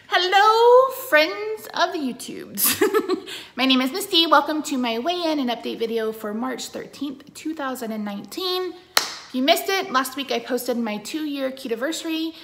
Hello, friends of the YouTubes. My name is Misty. Welcome to my weigh-in and update video for March 13th, 2019. If you missed it, last week I posted my 2-year Ketoversary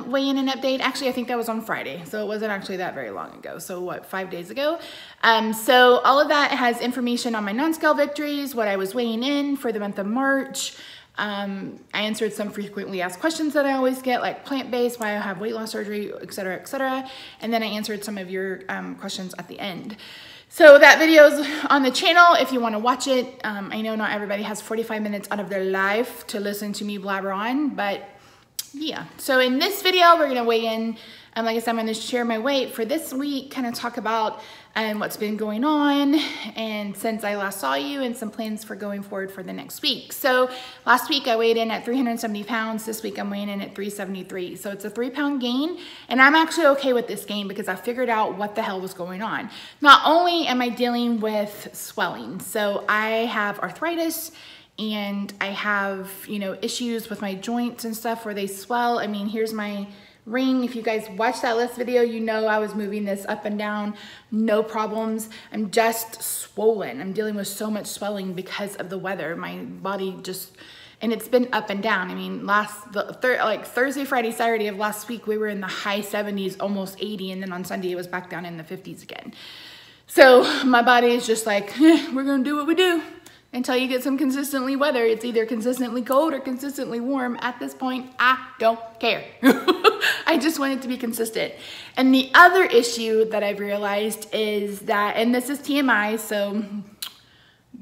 weigh-in and update. Actually, I think that was on Friday, so it wasn't actually that very long ago. So what, 5 days ago? So all of that has information on my non-scale victories, what I was weighing in for the month of March. I answered some frequently asked questions that I always get, like plant-based, why I have weight loss surgery, etc., etc. And then I answered some of your questions at the end. So that video is on the channel if you want to watch it. I know not everybody has 45 minutes out of their life to listen to me blabber on, but yeah. So in this video, we're going to weigh in. Like I said, I'm going to share my weight for this week, kind of talk about what's been going on and since I last saw you, and some plans for going forward for the next week. So last week I weighed in at 370 pounds. This week I'm weighing in at 373. So it's a 3-pound gain, and I'm actually okay with this gain because I figured out what the hell was going on. Not only am I dealing with swelling, so I have arthritis and I have, you know, issues with my joints and stuff where they swell. I mean, here's my ring. If you guys watched that last video, you know I was moving this up and down, no problems. I'm just swollen. I'm dealing with so much swelling because of the weather. My body just, and it's been up and down. I mean, like Thursday, Friday, Saturday of last week, we were in the high 70s, almost 80, and then on Sunday it was back down in the 50s again. So my body is just like, we're gonna do what we do until you get some consistently weather. It's either consistently cold or consistently warm. At this point, I don't care. I just want it to be consistent. And the other issue that I've realized is that, and this is TMI, so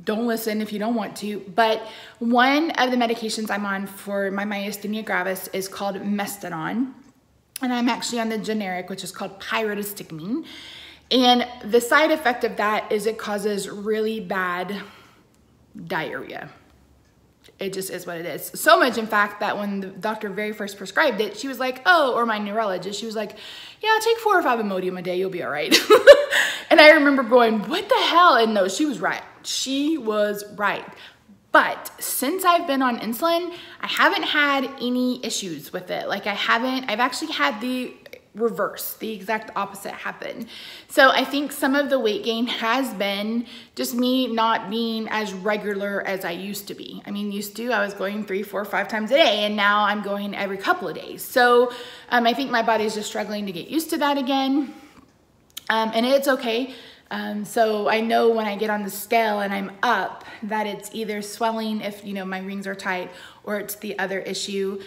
don't listen if you don't want to, but one of the medications I'm on for my myasthenia gravis is called Mestadone. And I'm actually on the generic, which is called pyridostigmine. And the side effect of that is it causes really bad diarrhea. It just is what it is. So much, in fact, that when the doctor very first prescribed it, she was like, oh, or my neurologist, she was like, yeah, take 4 or 5 Imodium a day, you'll be all right. And I remember going, what the hell? And no, she was right. She was right. But since I've been on insulin, I haven't had any issues with it. Like I've actually had the reverse, the exact opposite happen. So I think some of the weight gain has been just me not being as regular as I used to be. I mean, used to, I was going 3, 4, 5 times a day, and now I'm going every couple of days. So I think my body is just struggling to get used to that again. And it's okay. So I know when I get on the scale and I'm up that it's either swelling if, you know, my rings are tight, or it's the other issue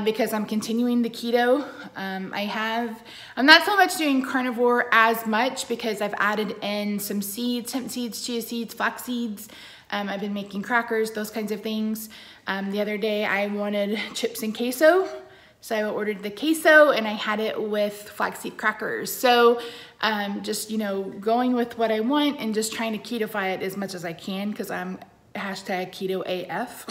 because I'm continuing the keto. I'm not so much doing carnivore as much because I've added in some seeds, hemp seeds, chia seeds, flax seeds. I've been making crackers, those kinds of things. The other day I wanted chips and queso. So I ordered the queso and I had it with flaxseed crackers. So just, you know, going with what I want and just trying to ketofy it as much as I can because I'm hashtag keto AF.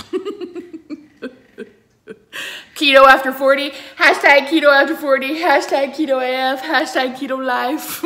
Keto after 40, hashtag keto after 40, hashtag keto AF, hashtag keto life.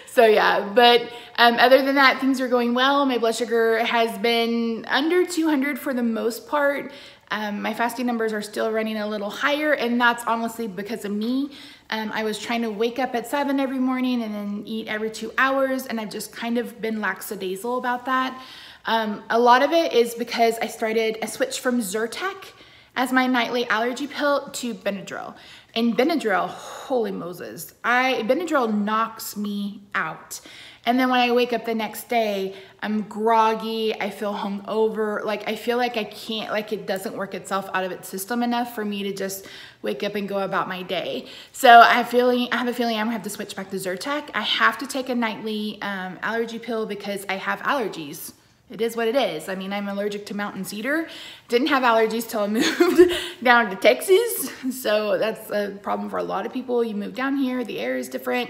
So yeah, but other than that, things are going well. My blood sugar has been under 200 for the most part. My fasting numbers are still running a little higher, and that's honestly because of me. I was trying to wake up at 7 every morning and then eat every 2 hours, and I've just kind of been lackadaisical about that. A lot of it is because I switched from Zyrtec as my nightly allergy pill to Benadryl. And Benadryl, holy Moses, Benadryl knocks me out. And then when I wake up the next day, I'm groggy, I feel hungover, like I feel like I can't, like it doesn't work itself out of its system enough for me to just wake up and go about my day. So I have a feeling I'm gonna have to switch back to Zyrtec. I have to take a nightly allergy pill because I have allergies. It is what it is. I mean, I'm allergic to mountain cedar. Didn't have allergies till I moved down to Texas. So that's a problem for a lot of people. You move down here, the air is different.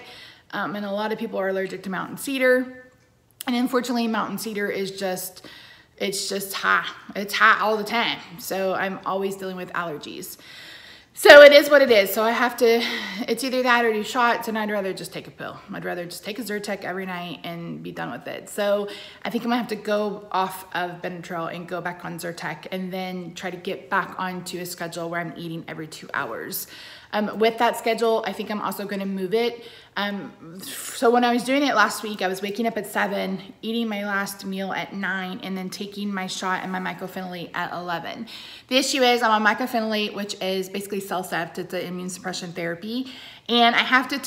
And a lot of people are allergic to mountain cedar. And unfortunately, mountain cedar is just, it's just high. It's high all the time. So I'm always dealing with allergies. So it is what it is. So I have to, it's either that or do shots, and I'd rather just take a pill. I'd rather just take a Zyrtec every night and be done with it. So I think I'm gonna have to go off of Benadryl and go back on Zyrtec, and then try to get back onto a schedule where I'm eating every 2 hours. With that schedule, I think I'm also gonna move it. So when I was doing it last week, I was waking up at 7, eating my last meal at 9, and then taking my shot and my mycophenolate at 11. The issue is I'm on mycophenolate, which is basically CellCept. It's an immune suppression therapy. And I have to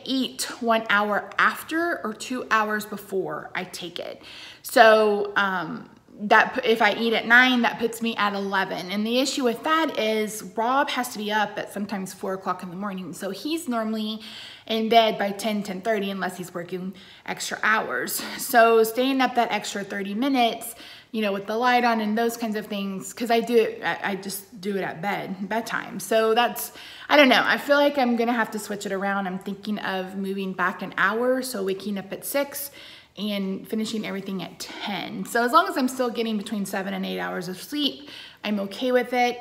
eat 1 hour after or 2 hours before I take it. So that if I eat at 9, that puts me at 11. And the issue with that is Rob has to be up at sometimes 4 o'clock in the morning. So he's normally in bed by 10:30 unless he's working extra hours. So staying up that extra 30 minutes, you know, with the light on and those kinds of things, because I just do it at bedtime. So that's, I don't know. I feel like I'm gonna have to switch it around. I'm thinking of moving back an hour, so waking up at 6 and finishing everything at 10. So as long as I'm still getting between 7 and 8 hours of sleep, I'm okay with it.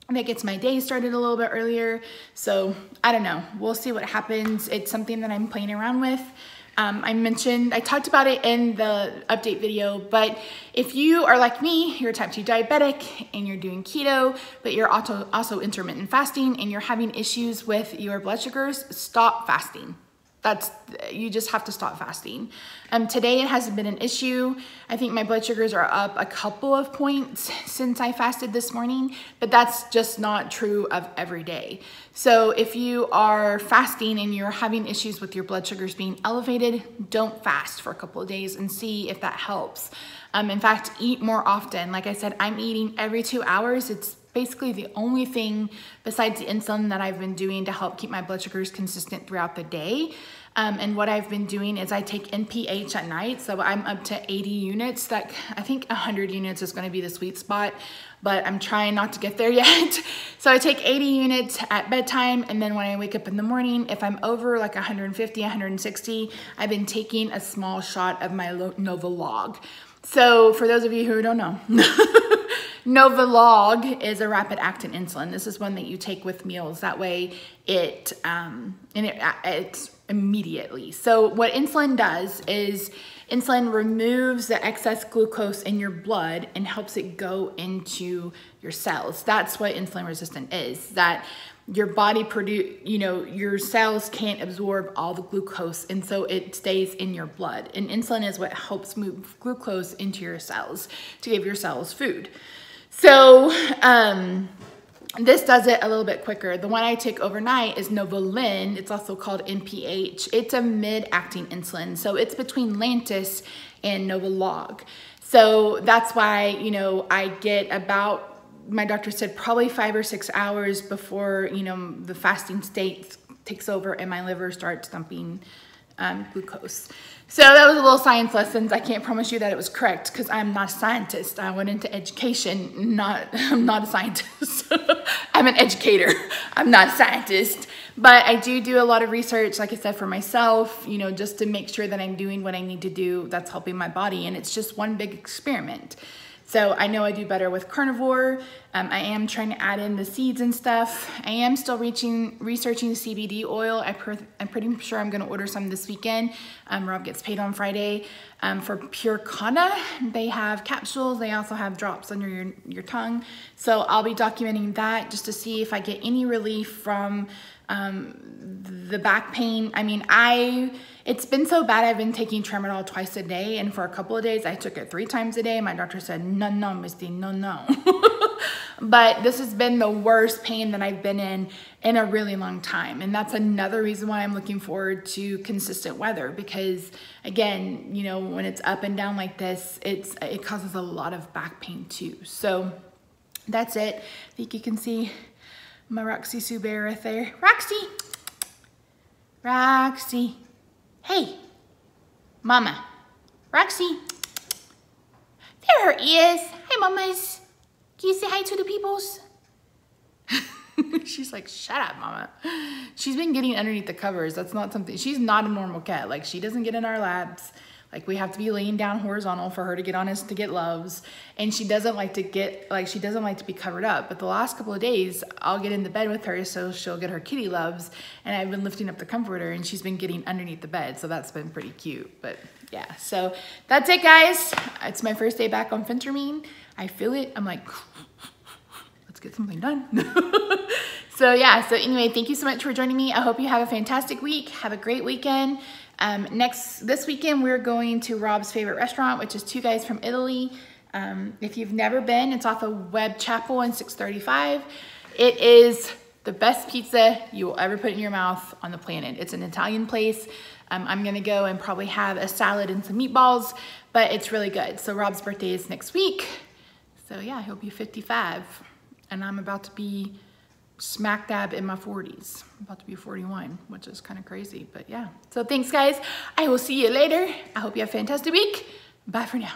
That gets my day started a little bit earlier. So I don't know, we'll see what happens. It's something that I'm playing around with. I talked about it in the update video, but if you are like me, you're type 2 diabetic and you're doing keto, but you're also intermittent fasting and you're having issues with your blood sugars, stop fasting. You just have to stop fasting. Today it hasn't been an issue. I think my blood sugars are up a couple of points since I fasted this morning, but that's just not true of every day. So if you are fasting and you're having issues with your blood sugars being elevated, don't fast for a couple of days and see if that helps. In fact, eat more often. Like I said, I'm eating every 2 hours. It's basically the only thing besides the insulin that I've been doing to help keep my blood sugars consistent throughout the day. And what I've been doing is I take NPH at night. So I'm up to 80 units. That I think 100 units is going to be the sweet spot, but I'm trying not to get there yet. So I take 80 units at bedtime. And then when I wake up in the morning, if I'm over like 150, 160, I've been taking a small shot of my Novolog. So for those of you who don't know, Novolog is a rapid acting insulin. This is one that you take with meals. That way it's immediately. So what insulin does is insulin removes the excess glucose in your blood and helps it go into your cells. That's what insulin resistant is, that your body your cells can't absorb all the glucose, and so it stays in your blood. And insulin is what helps move glucose into your cells to give your cells food. So this does it a little bit quicker. The one I take overnight is Novolin. It's also called NPH. It's a mid-acting insulin. So it's between Lantus and Novolog. So that's why, I get about, my doctor said probably 5 or 6 hours before, the fasting state takes over and my liver starts dumping glucose. So that was a little science lessons. I can't promise you that it was correct because I'm not a scientist. I went into education, I'm not a scientist. I'm an educator. I'm not a scientist. But I do a lot of research, like I said, for myself, just to make sure that I'm doing what I need to do that's helping my body. And it's just one big experiment. So I know I do better with carnivore. I am trying to add in the seeds and stuff. I am still researching CBD oil. I'm pretty sure I'm gonna order some this weekend. Rob gets paid on Friday. For Pure Kana, they have capsules. They also have drops under your tongue. So I'll be documenting that just to see if I get any relief from the back pain. I mean, it's been so bad. I've been taking Tramadol twice a day, and for a couple of days I took it 3 times a day. My doctor said, no, Misty, no. But this has been the worst pain that I've been in a really long time. And that's another reason why I'm looking forward to consistent weather, because again, when it's up and down like this, it causes a lot of back pain too. So that's it. I think you can see my Roxy Sue Bear right there. Roxy. Hey, Mama. Roxy. There he is. Hi, Mamas. Can you say hi to the peoples? She's like, shut up, Mama. She's been getting underneath the covers. That's not something, she's not a normal cat. Like, she doesn't get in our laps. Like we have to be laying down horizontal for her to get on us to get loves. And she doesn't like to she doesn't like to be covered up. But the last couple of days, I'll get into bed with her so she'll get her kitty loves. And I've been lifting up the comforter and she's been getting underneath the bed. So that's been pretty cute. But yeah, so that's it, guys. It's my first day back on Phentermine. I feel it. I'm like, let's get something done. So yeah, so anyway, thank you so much for joining me. I hope you have a fantastic week. Have a great weekend. This weekend, we're going to Rob's favorite restaurant, which is Two Guys from Italy. If you've never been, it's off of Webb Chapel and 635. It is the best pizza you will ever put in your mouth on the planet. It's an Italian place. I'm gonna go and probably have a salad and some meatballs, but it's really good. So Rob's birthday is next week. So yeah, he'll be 55 and I'm about to be smack dab in my 40s. I'm about to be 41, which is kind of crazy, but yeah. So thanks, guys. I will see you later. I hope you have a fantastic week. Bye for now.